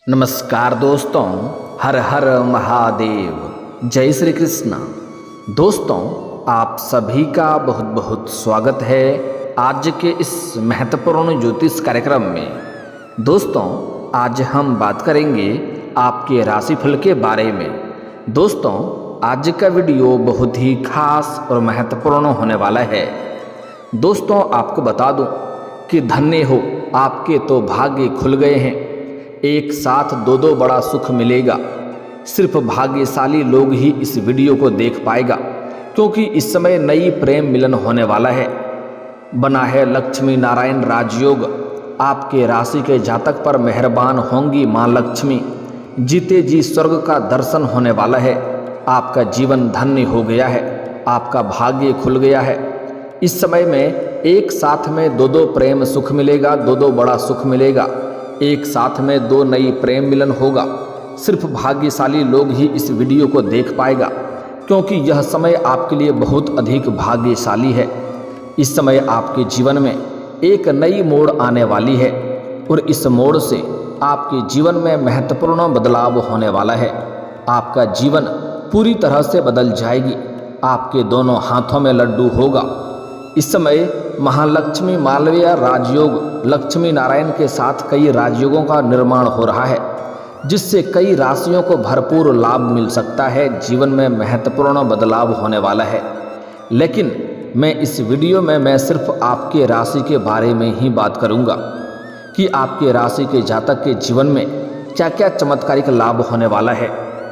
नमस्कार दोस्तों, हर हर महादेव, जय श्री कृष्ण। दोस्तों, आप सभी का बहुत बहुत स्वागत है आज के इस महत्वपूर्ण ज्योतिष कार्यक्रम में। दोस्तों, आज हम बात करेंगे आपके राशिफल के बारे में। दोस्तों, आज का वीडियो बहुत ही खास और महत्वपूर्ण होने वाला है। दोस्तों, आपको बता दूं कि धन्य हो, आपके तो भाग्य खुल गए हैं। एक साथ दो बड़ा सुख मिलेगा। सिर्फ भाग्यशाली लोग ही इस वीडियो को देख पाएगा, क्योंकि इस समय नई प्रेम मिलन होने वाला है। बना है लक्ष्मी नारायण राजयोग। आपके राशि के जातक पर मेहरबान होंगी माँ लक्ष्मी। जीते जी स्वर्ग का दर्शन होने वाला है। आपका जीवन धन्य हो गया है, आपका भाग्य खुल गया है। इस समय में एक साथ में दो प्रेम सुख मिलेगा, दो बड़ा सुख मिलेगा। एक साथ में दो नई प्रेम मिलन होगा। सिर्फ भाग्यशाली लोग ही इस वीडियो को देख पाएगा, क्योंकि यह समय आपके लिए बहुत अधिक भाग्यशाली है। इस समय आपके जीवन में एक नई मोड़ आने वाली है और इस मोड़ से आपके जीवन में महत्वपूर्ण बदलाव होने वाला है। आपका जीवन पूरी तरह से बदल जाएगी। आपके दोनों हाथों में लड्डू होगा। इस समय महालक्ष्मी मालवीय राजयोग लक्ष्मी नारायण के साथ कई राजयोगों का निर्माण हो रहा है, जिससे कई राशियों को भरपूर लाभ मिल सकता है। जीवन में महत्वपूर्ण बदलाव होने वाला है। लेकिन मैं इस वीडियो में मैं सिर्फ आपके राशि के बारे में ही बात करूंगा कि आपके राशि के जातक के जीवन में क्या क्या चमत्कारिक लाभ होने वाला है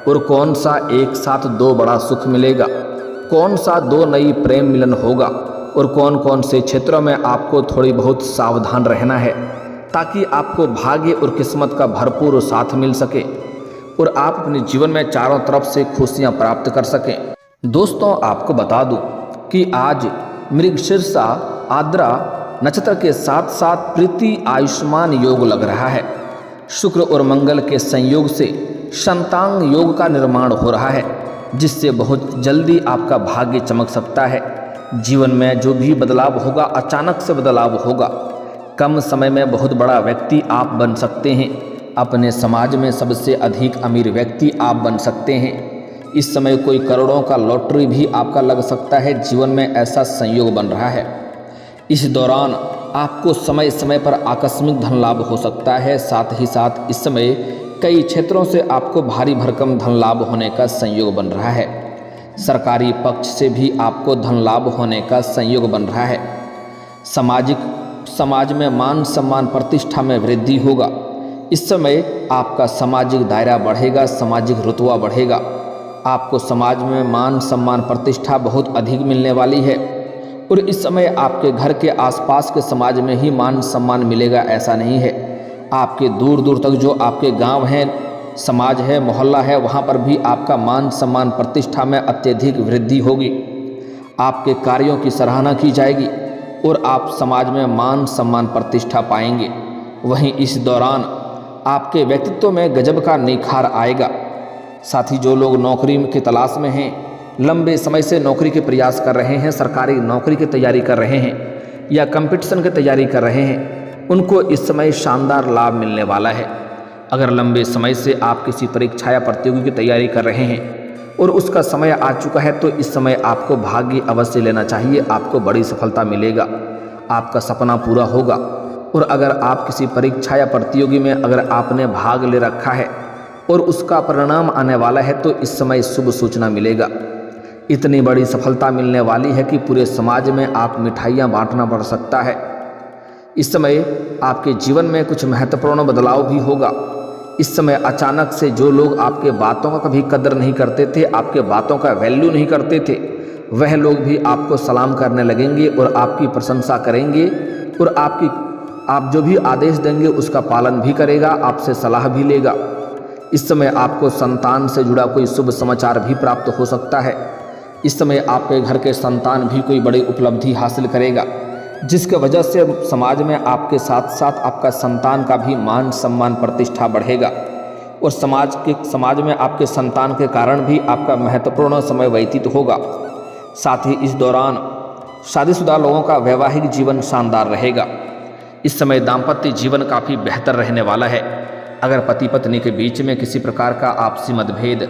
और कौन सा एक साथ दो बड़ा सुख मिलेगा, कौन सा दो नई प्रेम मिलन होगा और कौन कौन से क्षेत्रों में आपको थोड़ी बहुत सावधान रहना है, ताकि आपको भाग्य और किस्मत का भरपूर साथ मिल सके और आप अपने जीवन में चारों तरफ से खुशियां प्राप्त कर सकें। दोस्तों, आपको बता दूं कि आज मृगशीर्षा आद्रा नक्षत्र के साथ साथ प्रीति आयुष्मान योग लग रहा है। शुक्र और मंगल के संयोग से संतान योग का निर्माण हो रहा है, जिससे बहुत जल्दी आपका भाग्य चमक सकता है। जीवन में जो भी बदलाव होगा, अचानक से बदलाव होगा। कम समय में बहुत बड़ा व्यक्ति आप बन सकते हैं। अपने समाज में सबसे अधिक अमीर व्यक्ति आप बन सकते हैं। इस समय कोई करोड़ों का लॉटरी भी आपका लग सकता है। जीवन में ऐसा संयोग बन रहा है। इस दौरान आपको समय समय पर आकस्मिक धन लाभ हो सकता है। साथ ही साथ इस समय कई क्षेत्रों से आपको भारी भरकम धन लाभ होने का संयोग बन रहा है। सरकारी पक्ष से भी आपको धन लाभ होने का संयोग बन रहा है। समाज में मान सम्मान प्रतिष्ठा में वृद्धि होगा। इस समय आपका सामाजिक दायरा बढ़ेगा, सामाजिक रुतबा बढ़ेगा। आपको समाज में मान सम्मान प्रतिष्ठा बहुत अधिक मिलने वाली है और इस समय आपके घर के आसपास के समाज में ही मान सम्मान मिलेगा, ऐसा नहीं है। आपके दूर दूर तक जो आपके गांव हैं, समाज है, मोहल्ला है, वहाँ पर भी आपका मान सम्मान प्रतिष्ठा में अत्यधिक वृद्धि होगी। आपके कार्यों की सराहना की जाएगी और आप समाज में मान सम्मान प्रतिष्ठा पाएंगे। वहीं इस दौरान आपके व्यक्तित्व में गजब का निखार आएगा। साथ ही जो लोग नौकरी की तलाश में हैं, लंबे समय से नौकरी के प्रयास कर रहे हैं, सरकारी नौकरी की तैयारी कर रहे हैं या कंपटीशन की तैयारी कर रहे हैं, उनको इस समय शानदार लाभ मिलने वाला है। अगर लंबे समय से आप किसी परीक्षा या प्रतियोगी की तैयारी कर रहे हैं और उसका समय आ चुका है, तो इस समय आपको भाग्य अवश्य लेना चाहिए। आपको बड़ी सफलता मिलेगा, आपका सपना पूरा होगा। और अगर आप किसी परीक्षा या प्रतियोगी में अगर आपने भाग ले रखा है और उसका परिणाम आने वाला है, तो इस समय शुभ सूचना मिलेगा। इतनी बड़ी सफलता मिलने वाली है कि पूरे समाज में आप मिठाइयाँ बांटना पड़ सकता है। इस समय आपके जीवन में कुछ महत्वपूर्ण बदलाव भी होगा। इस समय अचानक से जो लोग आपके बातों का कभी कदर नहीं करते थे, आपके बातों का वैल्यू नहीं करते थे, वह लोग भी आपको सलाम करने लगेंगे और आपकी प्रशंसा करेंगे और आप जो भी आदेश देंगे उसका पालन भी करेगा, आपसे सलाह भी लेगा। इस समय आपको संतान से जुड़ा कोई शुभ समाचार भी प्राप्त हो सकता है। इस समय आपके घर के संतान भी कोई बड़ी उपलब्धि हासिल करेगा, जिसके वजह से समाज में आपके साथ साथ आपका संतान का भी मान सम्मान प्रतिष्ठा बढ़ेगा और समाज में आपके संतान के कारण भी आपका महत्वपूर्ण समय व्यतीत होगा। साथ ही इस दौरान शादीशुदा लोगों का वैवाहिक जीवन शानदार रहेगा। इस समय दाम्पत्य जीवन काफ़ी बेहतर रहने वाला है। अगर पति पत्नी के बीच में किसी प्रकार का आपसी मतभेद,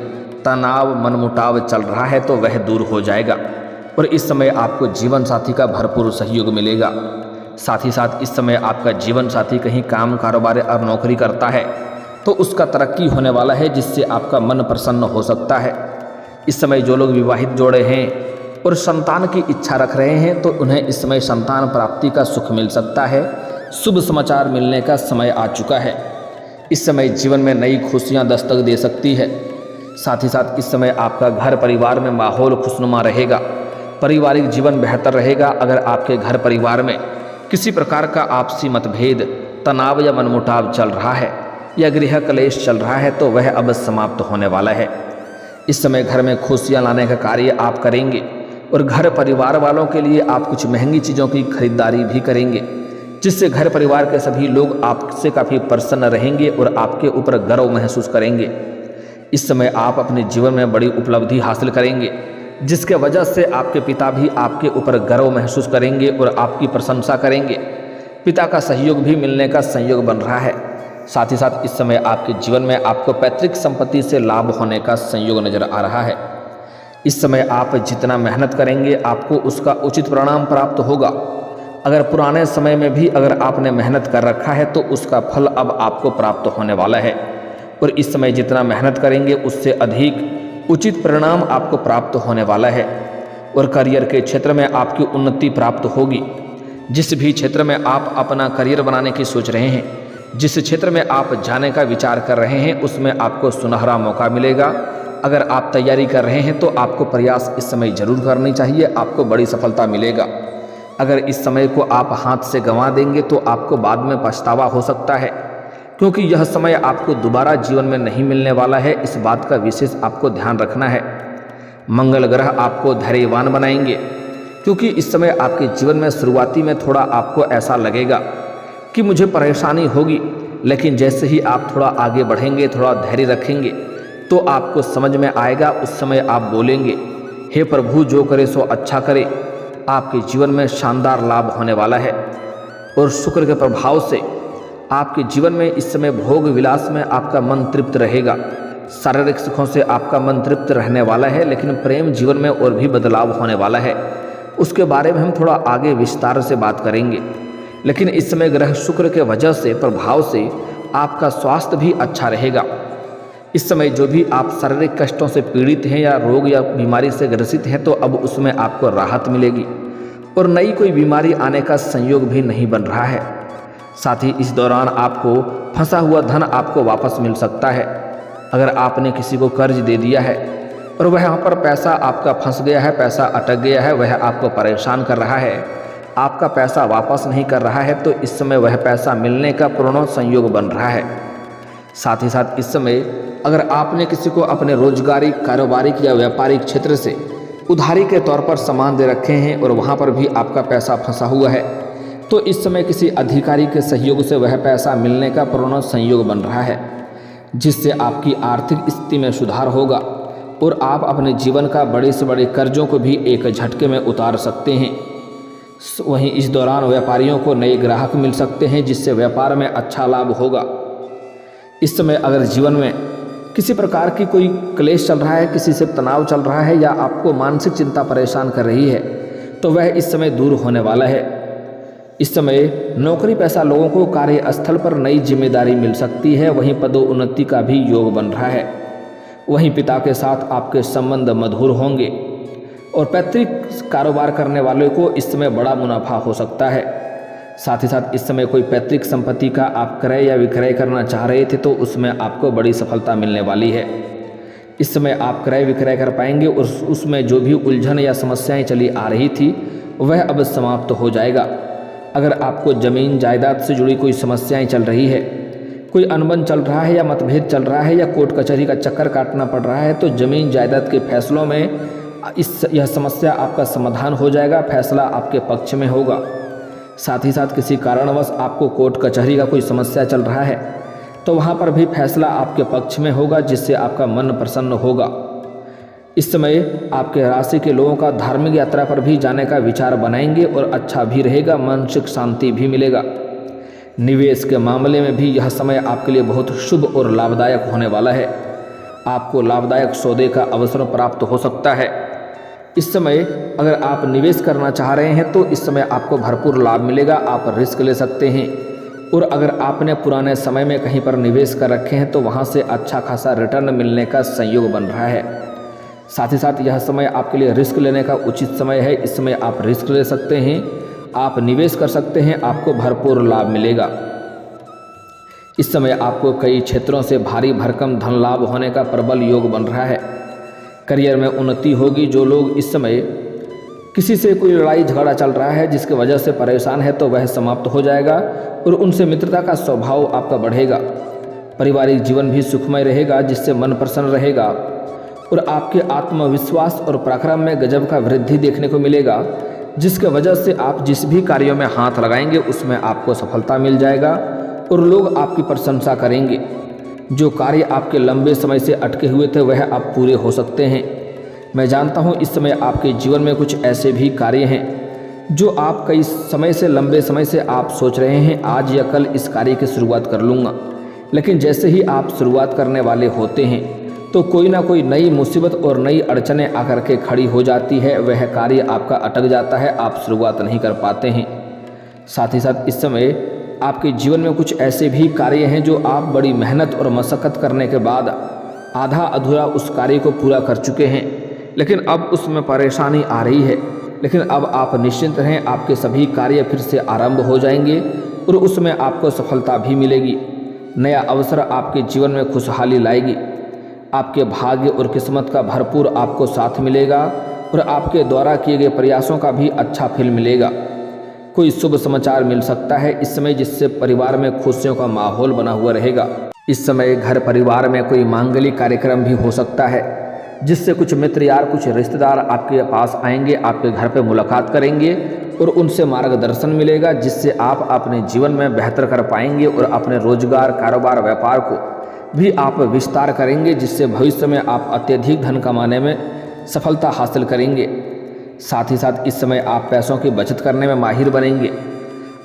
तनाव, मनमुटाव चल रहा है तो वह दूर हो जाएगा और इस समय आपको जीवन साथी का भरपूर सहयोग मिलेगा। साथ ही साथ इस समय आपका जीवन साथी कहीं काम, कारोबार और नौकरी करता है तो उसका तरक्की होने वाला है, जिससे आपका मन प्रसन्न हो सकता है। इस समय जो लोग विवाहित जोड़े हैं और संतान की इच्छा रख रहे हैं तो उन्हें इस समय संतान प्राप्ति का सुख मिल सकता है। शुभ समाचार मिलने का समय आ चुका है। इस समय जीवन में नई खुशियां दस्तक दे सकती है। साथ ही साथ इस समय आपका घर परिवार में माहौल खुशनुमा रहेगा, पारिवारिक जीवन बेहतर रहेगा। अगर आपके घर परिवार में किसी प्रकार का आपसी मतभेद, तनाव या मनमुटाव चल रहा है या गृह क्लेश चल रहा है तो वह अब समाप्त होने वाला है। इस समय घर में खुशियां लाने का कार्य आप करेंगे और घर परिवार वालों के लिए आप कुछ महंगी चीज़ों की खरीदारी भी करेंगे, जिससे घर परिवार के सभी लोग आपसे काफ़ी प्रसन्न रहेंगे और आपके ऊपर गर्व महसूस करेंगे। इस समय आप अपने जीवन में बड़ी उपलब्धि हासिल करेंगे, जिसके वजह से आपके पिता भी आपके ऊपर गर्व महसूस करेंगे और आपकी प्रशंसा करेंगे। पिता का सहयोग भी मिलने का संयोग बन रहा है। साथ ही साथ इस समय आपके जीवन में आपको पैतृक संपत्ति से लाभ होने का संयोग नजर आ रहा है। इस समय आप जितना मेहनत करेंगे आपको उसका उचित परिणाम प्राप्त होगा। अगर पुराने समय में भी अगर आपने मेहनत कर रखा है तो उसका फल अब आपको प्राप्त होने वाला है और इस समय जितना मेहनत करेंगे उससे अधिक उचित परिणाम आपको प्राप्त होने वाला है। और करियर के क्षेत्र में आपकी उन्नति प्राप्त होगी। जिस भी क्षेत्र में आप अपना करियर बनाने की सोच रहे हैं, जिस क्षेत्र में आप जाने का विचार कर रहे हैं, उसमें आपको सुनहरा मौका मिलेगा। अगर आप तैयारी कर रहे हैं तो आपको प्रयास इस समय जरूर करनी चाहिए, आपको बड़ी सफलता मिलेगा। अगर इस समय को आप हाथ से गंवा देंगे तो आपको बाद में पछतावा हो सकता है, क्योंकि यह समय आपको दोबारा जीवन में नहीं मिलने वाला है। इस बात का विशेष आपको ध्यान रखना है। मंगल ग्रह आपको धैर्यवान बनाएंगे, क्योंकि इस समय आपके जीवन में शुरुआती में थोड़ा आपको ऐसा लगेगा कि मुझे परेशानी होगी, लेकिन जैसे ही आप थोड़ा आगे बढ़ेंगे, थोड़ा धैर्य रखेंगे तो आपको समझ में आएगा। उस समय आप बोलेंगे, हे प्रभु जो करे सो अच्छा करे। आपके जीवन में शानदार लाभ होने वाला है और शुक्र के प्रभाव से आपके जीवन में इस समय भोग विलास में आपका मन तृप्त रहेगा। शारीरिक सुखों से आपका मन तृप्त रहने वाला है, लेकिन प्रेम जीवन में और भी बदलाव होने वाला है। उसके बारे में हम थोड़ा आगे विस्तार से बात करेंगे। लेकिन इस समय ग्रह शुक्र के वजह से, प्रभाव से आपका स्वास्थ्य भी अच्छा रहेगा। इस समय जो भी आप शारीरिक कष्टों से पीड़ित हैं या रोग या बीमारी से ग्रसित हैं तो अब उसमें आपको राहत मिलेगी और नई कोई बीमारी आने का संयोग भी नहीं बन रहा है। साथ ही इस दौरान आपको फंसा हुआ धन आपको वापस मिल सकता है। अगर आपने किसी को कर्ज दे दिया है और वह यहाँ पर पैसा आपका फंस गया है, पैसा अटक गया है, वह आपको परेशान कर रहा है, आपका पैसा वापस नहीं कर रहा है, तो इस समय वह पैसा मिलने का पूर्ण संयोग बन रहा है। साथ ही साथ इस समय अगर आपने किसी को अपने रोजगारी, कारोबारिक या व्यापारिक क्षेत्र से उधारी के तौर पर सामान दे रखे हैं और वहाँ पर भी आपका पैसा फंसा हुआ है, तो इस समय किसी अधिकारी के सहयोग से वह पैसा मिलने का पूर्ण संयोग बन रहा है, जिससे आपकी आर्थिक स्थिति में सुधार होगा और आप अपने जीवन का बड़े से बड़े कर्जों को भी एक झटके में उतार सकते हैं। वहीं इस दौरान व्यापारियों को नए ग्राहक मिल सकते हैं, जिससे व्यापार में अच्छा लाभ होगा। इस समय अगर जीवन में किसी प्रकार की कोई क्लेश चल रहा है, किसी से तनाव चल रहा है या आपको मानसिक चिंता परेशान कर रही है तो वह इस समय दूर होने वाला है। इस समय नौकरी पेशा लोगों को कार्यस्थल पर नई जिम्मेदारी मिल सकती है। वहीं पदोन्नति का भी योग बन रहा है। वहीं पिता के साथ आपके संबंध मधुर होंगे और पैतृक कारोबार करने वालों को इस समय बड़ा मुनाफा हो सकता है। साथ ही साथ इस समय कोई पैतृक संपत्ति का आप क्रय या विक्रय करना चाह रहे थे तो उसमें आपको बड़ी सफलता मिलने वाली है। इस समय आप क्रय विक्रय कर पाएंगे और उसमें जो भी उलझन या समस्याएं चली आ रही थी वह अब समाप्त हो जाएगा। अगर आपको जमीन जायदाद से जुड़ी कोई समस्याएं चल रही है, कोई अनबन चल रहा है या मतभेद चल रहा है या कोर्ट कचहरी का चक्कर काटना पड़ रहा है, तो जमीन जायदाद के फैसलों में यह समस्या आपका समाधान हो जाएगा, फैसला आपके पक्ष में होगा। साथ ही साथ किसी कारणवश आपको कोर्ट कचहरी का कोई समस्या चल रहा है तो वहाँ पर भी फैसला आपके पक्ष में होगा, जिससे आपका मन प्रसन्न होगा। इस समय आपके राशि के लोगों का धार्मिक यात्रा पर भी जाने का विचार बनाएंगे और अच्छा भी रहेगा, मानसिक शांति भी मिलेगा। निवेश के मामले में भी यह समय आपके लिए बहुत शुभ और लाभदायक होने वाला है। आपको लाभदायक सौदे का अवसर प्राप्त हो सकता है। इस समय अगर आप निवेश करना चाह रहे हैं तो इस समय आपको भरपूर लाभ मिलेगा। आप रिस्क ले सकते हैं और अगर आपने पुराने समय में कहीं पर निवेश कर रखे हैं तो वहाँ से अच्छा खासा रिटर्न मिलने का संयोग बन रहा है। साथ ही साथ यह समय आपके लिए रिस्क लेने का उचित समय है। इस समय आप रिस्क ले सकते हैं, आप निवेश कर सकते हैं, आपको भरपूर लाभ मिलेगा। इस समय आपको कई क्षेत्रों से भारी भरकम धन लाभ होने का प्रबल योग बन रहा है। करियर में उन्नति होगी। जो लोग इस समय किसी से कोई लड़ाई झगड़ा चल रहा है जिसकी वजह से परेशान है तो वह समाप्त हो जाएगा और उनसे मित्रता का स्वभाव आपका बढ़ेगा। पारिवारिक जीवन भी सुखमय रहेगा जिससे मन प्रसन्न रहेगा और आपके आत्मविश्वास और पराक्रम में गजब का वृद्धि देखने को मिलेगा, जिसके वजह से आप जिस भी कार्यों में हाथ लगाएंगे उसमें आपको सफलता मिल जाएगा और लोग आपकी प्रशंसा करेंगे। जो कार्य आपके लंबे समय से अटके हुए थे वह अब पूरे हो सकते हैं। मैं जानता हूँ इस समय आपके जीवन में कुछ ऐसे भी कार्य हैं जो आप कई समय से लंबे समय से आप सोच रहे हैं आज या कल इस कार्य की शुरुआत कर लूँगा, लेकिन जैसे ही आप शुरुआत करने वाले होते हैं तो कोई ना कोई नई मुसीबत और नई अड़चनें आकर के खड़ी हो जाती है। वह कार्य आपका अटक जाता है, आप शुरुआत नहीं कर पाते हैं। साथ ही साथ इस समय आपके जीवन में कुछ ऐसे भी कार्य हैं जो आप बड़ी मेहनत और मशक्क़त करने के बाद आधा अधूरा उस कार्य को पूरा कर चुके हैं, लेकिन अब उसमें परेशानी आ रही है। लेकिन अब आप निश्चिंत रहें, आपके सभी कार्य फिर से आरंभ हो जाएंगे और उसमें आपको सफलता भी मिलेगी। नया अवसर आपके जीवन में खुशहाली लाएगी। आपके भाग्य और किस्मत का भरपूर आपको साथ मिलेगा और आपके द्वारा किए गए प्रयासों का भी अच्छा फल मिलेगा। कोई शुभ समाचार मिल सकता है इस समय, जिससे परिवार में खुशियों का माहौल बना हुआ रहेगा। इस समय घर परिवार में कोई मांगलिक कार्यक्रम भी हो सकता है, जिससे कुछ मित्र यार, कुछ रिश्तेदार आपके पास आएंगे, आपके घर पे मुलाकात करेंगे और उनसे मार्गदर्शन मिलेगा, जिससे आप अपने जीवन में बेहतर कर पाएंगे और अपने रोजगार, कारोबार, व्यापार को भी आप विस्तार करेंगे, जिससे भविष्य में आप अत्यधिक धन कमाने में सफलता हासिल करेंगे। साथ ही साथ इस समय आप पैसों की बचत करने में माहिर बनेंगे।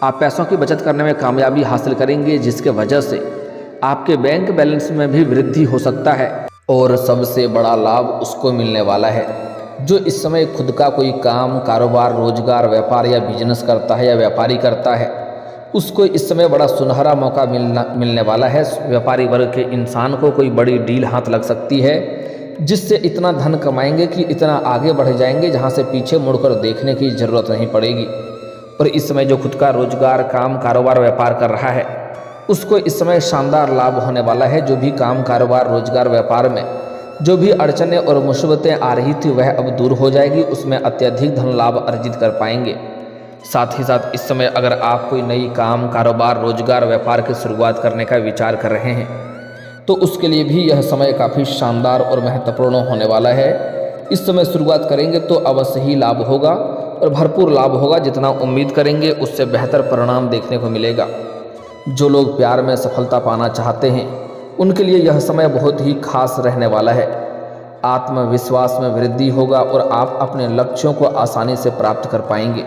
आप पैसों की बचत करने में कामयाबी हासिल करेंगे, जिसके वजह से आपके बैंक बैलेंस में भी वृद्धि हो सकता है। और सबसे बड़ा लाभ उसको मिलने वाला है जो इस समय खुद का कोई काम, कारोबार, रोजगार, व्यापार या बिजनेस करता है या व्यापारी करता है, उसको इस समय बड़ा सुनहरा मौका मिलने वाला है। व्यापारी वर्ग के इंसान को कोई बड़ी डील हाथ लग सकती है, जिससे इतना धन कमाएंगे कि इतना आगे बढ़ जाएंगे जहां से पीछे मुड़कर देखने की ज़रूरत नहीं पड़ेगी। और इस समय जो खुद का रोजगार, काम, कारोबार, व्यापार कर रहा है उसको इस समय शानदार लाभ होने वाला है। जो भी काम, कारोबार, रोजगार, व्यापार में जो भी अड़चनें और मुसीबतें आ रही थी वह अब दूर हो जाएगी, उसमें अत्यधिक धन लाभ अर्जित कर पाएंगे। साथ ही साथ इस समय अगर आप कोई नई काम, कारोबार, रोजगार, व्यापार की शुरुआत करने का विचार कर रहे हैं तो उसके लिए भी यह समय काफ़ी शानदार और महत्वपूर्ण होने वाला है। इस समय शुरुआत करेंगे तो अवश्य ही लाभ होगा और भरपूर लाभ होगा। जितना उम्मीद करेंगे उससे बेहतर परिणाम देखने को मिलेगा। जो लोग प्यार में सफलता पाना चाहते हैं उनके लिए यह समय बहुत ही खास रहने वाला है। आत्मविश्वास में वृद्धि होगा और आप अपने लक्ष्यों को आसानी से प्राप्त कर पाएंगे।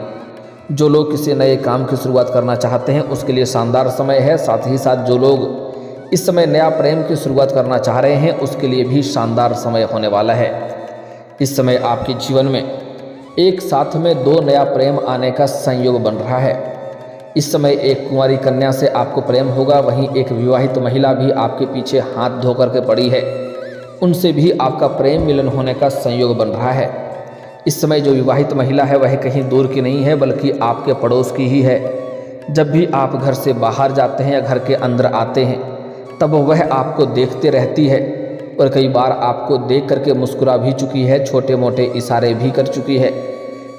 जो लोग किसी नए काम की शुरुआत करना चाहते हैं उसके लिए शानदार समय है। साथ ही साथ जो लोग इस समय नया प्रेम की शुरुआत करना चाह रहे हैं उसके लिए भी शानदार समय होने वाला है। इस समय आपके जीवन में एक साथ में 2 नया प्रेम आने का संयोग बन रहा है। इस समय एक कुंवारी कन्या से आपको प्रेम होगा, वहीं एक विवाहित महिला भी आपके पीछे हाथ धो करके पड़ी है, उनसे भी आपका प्रेम मिलन होने का संयोग बन रहा है। इस समय जो विवाहित महिला है वह कहीं दूर की नहीं है बल्कि आपके पड़ोस की ही है। जब भी आप घर से बाहर जाते हैं या घर के अंदर आते हैं तब वह आपको देखते रहती है और कई बार आपको देख करके मुस्कुरा भी चुकी है, छोटे मोटे इशारे भी कर चुकी है,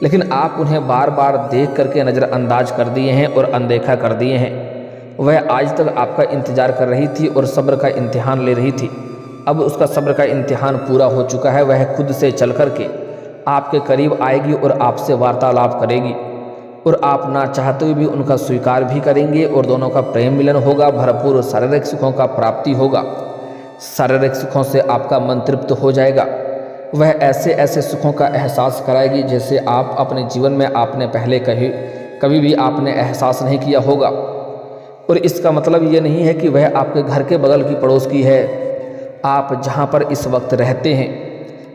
लेकिन आप उन्हें बार बार देख करके नज़रअंदाज कर दिए हैं और अनदेखा कर दिए हैं। वह आज तक आपका इंतज़ार कर रही थी और सब्र का इम्तिहान ले रही थी। अब उसका सब्र का इम्तिहान पूरा हो चुका है। वह खुद से चल करके आपके करीब आएगी और आपसे वार्तालाप करेगी और आप ना चाहते हुए भी उनका स्वीकार भी करेंगे और दोनों का प्रेम मिलन होगा। भरपूर शारीरिक सुखों का प्राप्ति होगा। शारीरिक सुखों से आपका मन तृप्त हो जाएगा। वह ऐसे ऐसे सुखों का एहसास कराएगी जैसे आप अपने जीवन में आपने पहले कभी भी आपने एहसास नहीं किया होगा। और इसका मतलब ये नहीं है कि वह आपके घर के बगल की पड़ोस की है। आप जहाँ पर इस वक्त रहते हैं,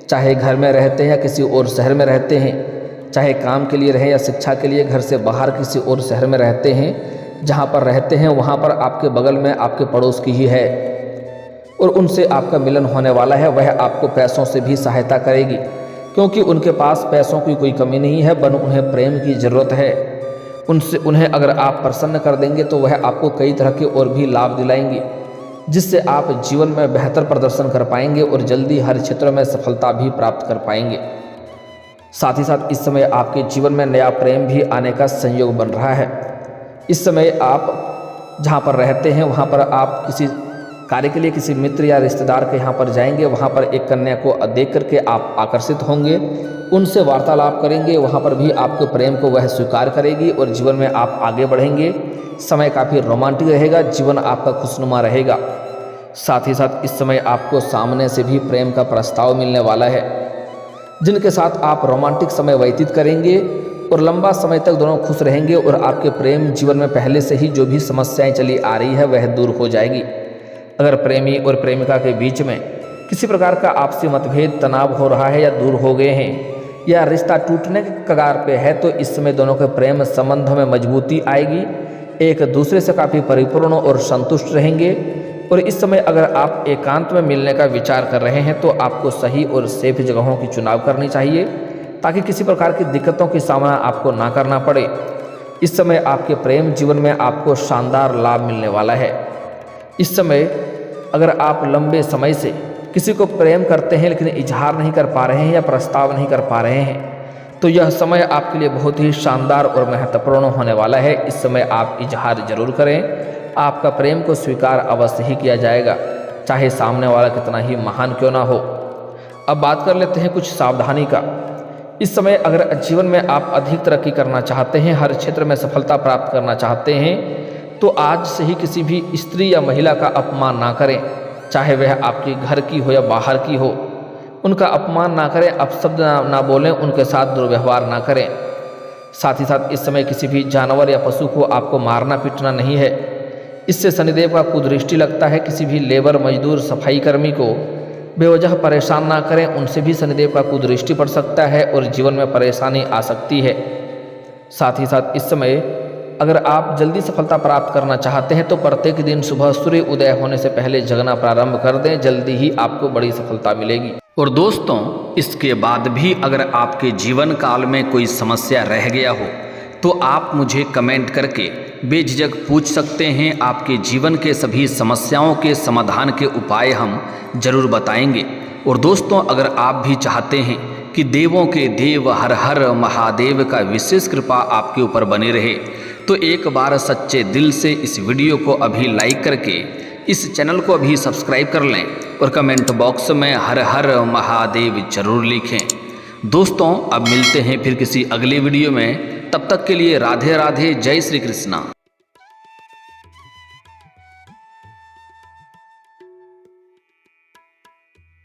चाहे घर में रहते हैं या किसी और शहर में रहते हैं, चाहे काम के लिए रहें या शिक्षा के लिए घर से बाहर किसी और शहर में रहते हैं, जहाँ पर रहते हैं वहाँ पर आपके बगल में आपके पड़ोस की ही है और उनसे आपका मिलन होने वाला है। वह आपको पैसों से भी सहायता करेगी, क्योंकि उनके पास पैसों की कोई कमी नहीं है, बन उन्हें प्रेम की ज़रूरत है। उन्हें अगर आप प्रसन्न कर देंगे तो वह आपको कई तरह के और भी लाभ दिलाएंगी, जिससे आप जीवन में बेहतर प्रदर्शन कर पाएंगे और जल्दी हर क्षेत्र में सफलता भी प्राप्त कर पाएंगे। साथ ही साथ इस समय आपके जीवन में नया प्रेम भी आने का संयोग बन रहा है। इस समय आप जहाँ पर रहते हैं वहाँ पर आप किसी कार्य के लिए किसी मित्र या रिश्तेदार के यहाँ पर जाएंगे, वहाँ पर एक कन्या को देख करके आप आकर्षित होंगे, उनसे वार्तालाप करेंगे, वहाँ पर भी आपके प्रेम को वह स्वीकार करेगी और जीवन में आप आगे बढ़ेंगे। समय काफ़ी रोमांटिक रहेगा, जीवन आपका खुशनुमा रहेगा। साथ ही साथ इस समय आपको सामने से भी प्रेम का प्रस्ताव मिलने वाला है, जिनके साथ आप रोमांटिक समय व्यतीत करेंगे और लंबा समय तक दोनों खुश रहेंगे और आपके प्रेम जीवन में पहले से ही जो भी समस्याएं चली आ रही है वह दूर हो जाएगी। अगर प्रेमी और प्रेमिका के बीच में किसी प्रकार का आपसी मतभेद, तनाव हो रहा है या दूर हो गए हैं या रिश्ता टूटने के कगार पे है, तो इस समय दोनों के प्रेम संबंधों में मजबूती आएगी, एक दूसरे से काफ़ी परिपूर्ण और संतुष्ट रहेंगे। और इस समय अगर आप एकांत में मिलने का विचार कर रहे हैं तो आपको सही और सेफ जगहों की चुनाव करनी चाहिए, ताकि किसी प्रकार की दिक्कतों की सामना आपको ना करना पड़े। इस समय आपके प्रेम जीवन में आपको शानदार लाभ मिलने वाला है। इस समय अगर आप लंबे समय से किसी को प्रेम करते हैं लेकिन इजहार नहीं कर पा रहे हैं या प्रस्ताव नहीं कर पा रहे हैं, तो यह समय आपके लिए बहुत ही शानदार और महत्वपूर्ण होने वाला है। इस समय आप इजहार जरूर करें, आपका प्रेम को स्वीकार अवश्य ही किया जाएगा, चाहे सामने वाला कितना ही महान क्यों ना हो। अब बात कर लेते हैं कुछ सावधानी का। इस समय अगर जीवन में आप अधिक तरक्की करना चाहते हैं, हर क्षेत्र में सफलता प्राप्त करना चाहते हैं, तो आज से ही किसी भी स्त्री या महिला का अपमान ना करें, चाहे वह आपके घर की हो या बाहर की हो। उनका अपमान ना करें, अपशब्द ना बोलें, उनके साथ दुर्व्यवहार ना करें। साथ ही साथ इस समय किसी भी जानवर या पशु को आपको मारना पीटना नहीं है, इससे शनिदेव का कुदृष्टि लगता है। किसी भी लेबर, मजदूर, सफाई कर्मी को बेवजह परेशान ना करें, उनसे भी शनिदेव का कुदृष्टि पड़ सकता है और जीवन में परेशानी आ सकती है। साथ ही साथ इस समय अगर आप जल्दी सफलता प्राप्त करना चाहते हैं तो प्रत्येक दिन सुबह सूर्य उदय होने से पहले जगना प्रारंभ कर दें, जल्दी ही आपको बड़ी सफलता मिलेगी। और दोस्तों, इसके बाद भी अगर आपके जीवन काल में कोई समस्या रह गया हो तो आप मुझे कमेंट करके बेझिझक पूछ सकते हैं। आपके जीवन के सभी समस्याओं के समाधान के उपाय हम जरूर बताएंगे। और दोस्तों, अगर आप भी चाहते हैं कि देवों के देव हर हर महादेव का विशेष कृपा आपके ऊपर बनी रहे, तो एक बार सच्चे दिल से इस वीडियो को अभी लाइक करके इस चैनल को अभी सब्सक्राइब कर लें और कमेंट बॉक्स में हर हर महादेव जरूर लिखें। दोस्तों, अब मिलते हैं फिर किसी अगले वीडियो में। तब तक के लिए राधे राधे, जय श्री कृष्णा।